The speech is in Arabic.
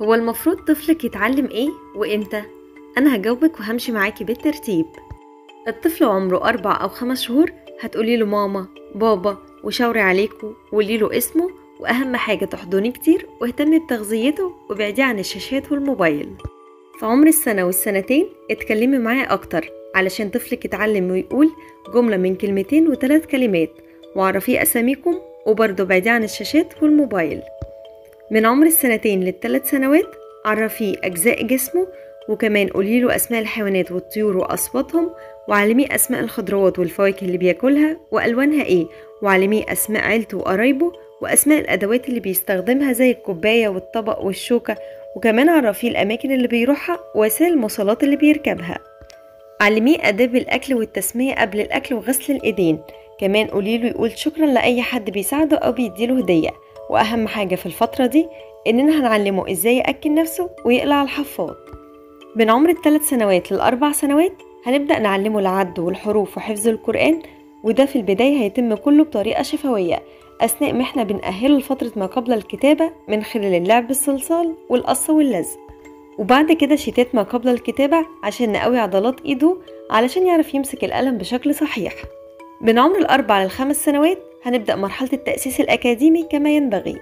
هو المفروض طفلك يتعلم ايه وامتى؟ انا هجاوبك وهمشي معاكي بالترتيب. الطفل عمره 4 أو 5 شهور هتقولي له ماما بابا وشاوري عليكوا وقولي له اسمه، واهم حاجة تحضني كتير واهتمي بتغذيته وابعديه عن الشاشات والموبايل. في عمر السنة والسنتين اتكلمي معاه اكتر علشان طفلك يتعلم ويقول جملة من كلمتين و3 كلمات، وعرفيه اساميكم وبرضه ابعديه عن الشاشات والموبايل. من عمر السنتين لل3 سنوات عرفيه أجزاء جسمه، وكمان قوليله أسماء الحيوانات والطيور وأصواتهم، وعلميه أسماء الخضروات والفواكه اللي بياكلها وألوانها ايه، وعلميه أسماء عيلته وقرايبه وأسماء الأدوات اللي بيستخدمها زي الكوباية والطبق والشوكة، وكمان عرفيه الأماكن اللي بيروحها ووسائل المواصلات اللي بيركبها. علميه آداب الأكل والتسمية قبل الأكل وغسل الإيدين، كمان قوليله يقول شكرا لأي حد بيساعده أو بيديله هدية. وأهم حاجة في الفترة دي إننا هنعلمه إزاي يأكل نفسه ويقلع الحفاض. من عمر ال3 سنوات ل4 سنوات هنبدأ نعلمه العد والحروف وحفظ القرآن، وده في البداية هيتم كله بطريقة شفوية أثناء ما احنا بنأهله لفترة ما قبل الكتابة من خلال اللعب بالصلصال والقص واللزق، وبعد كده شتات ما قبل الكتابة عشان نقوي عضلات ايده علشان يعرف يمسك القلم بشكل صحيح. من عمر ال4 ل5 سنوات هنبدأ مرحلة التأسيس الأكاديمي كما ينبغي.